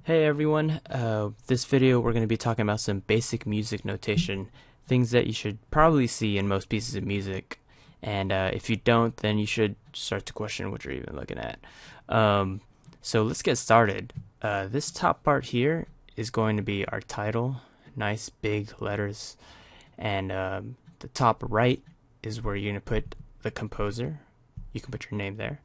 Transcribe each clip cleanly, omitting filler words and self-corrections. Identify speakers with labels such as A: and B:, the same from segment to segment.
A: Hey everyone, this video we're going to be talking about some basic music notation, things that you should probably see in most pieces of music, and if you don't, then you should start to question what you're even looking at. So let's get started. This top part here is going to be our title, nice big letters, and the top right is where you're going to put the composer. You can put your name there,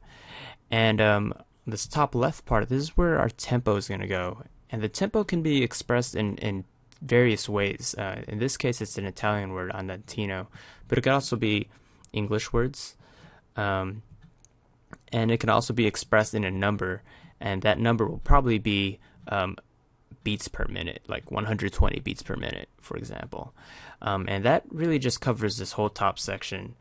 A: and this top left part, this is where our tempo is going to go. And the tempo can be expressed in various ways. In this case, it's an Italian word, andantino, but it could also be English words. And it can also be expressed in a number, and that number will probably be beats per minute, like 120 beats per minute, for example. And that really just covers this whole top section.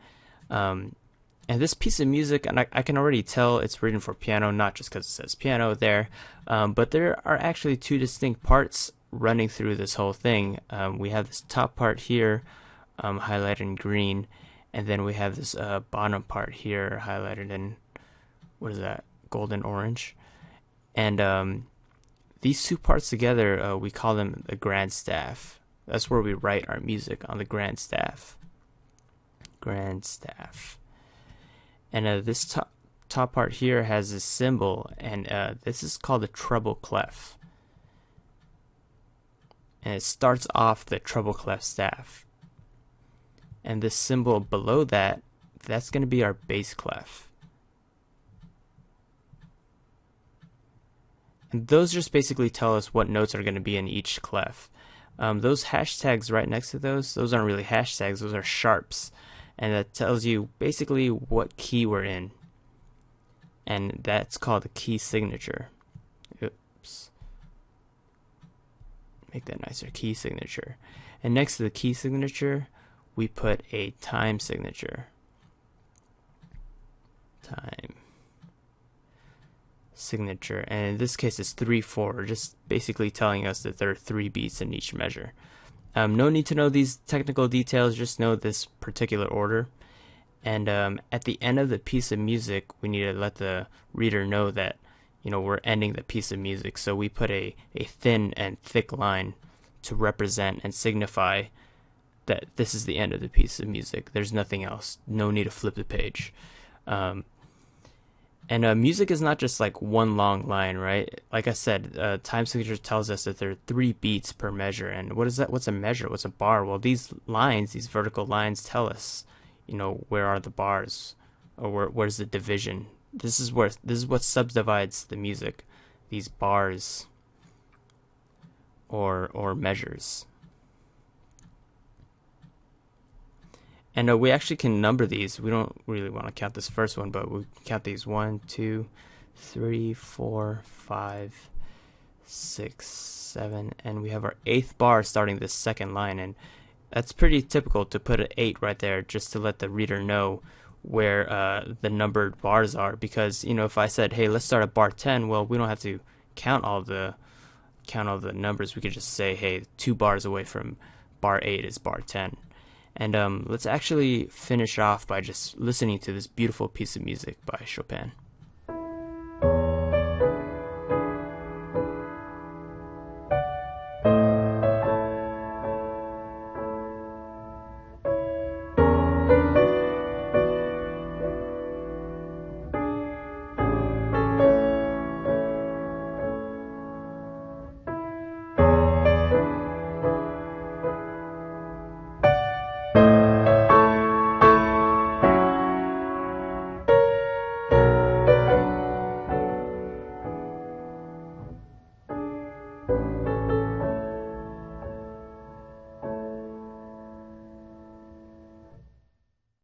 A: And this piece of music, and I can already tell it's written for piano, not just because it says piano there, but there are actually two distinct parts running through this whole thing. We have this top part here highlighted in green, and then we have this bottom part here highlighted in, what is that, golden orange. And these two parts together, we call them the grand staff. That's where we write our music, on the grand staff. Grand staff. And this top part here has this symbol, and this is called the treble clef. And it starts off the treble clef staff. And this symbol below that, that's going to be our bass clef. And those just basically tell us what notes are going to be in each clef. Those hashtags right next to those aren't really hashtags, those are sharps. And that tells you basically what key we're in. And that's called a key signature. Oops. Make that nicer, key signature. And next to the key signature, we put a time signature. Time signature. And in this case, it's 3/4, just basically telling us that there are 3 beats in each measure. No need to know these technical details, just know this particular order. And at the end of the piece of music, we need to let the reader know that, we're ending the piece of music. So we put a thin and thick line to represent and signify that this is the end of the piece of music. There's nothing else. No need to flip the page. And music is not just like one long line, right? Like I said, time signature tells us that there are 3 beats per measure. And what is that? What's a measure? What's a bar? Well, these lines, these vertical lines tell us, where are the bars, or where's the division. This is what subdivides the music, these bars or measures. And we actually can number these. We don't really want to count this first one, but we count these 1, 2, 3, 4, 5, 6, 7, and we have our 8th bar starting this second line. And that's pretty typical to put an 8 right there, just to let the reader know where the numbered bars are. Because if I said, hey, let's start at bar 10, well, we don't have to count all the numbers. We could just say, hey, 2 bars away from bar 8 is bar 10. And let's actually finish off by just listening to this beautiful piece of music by Chopin.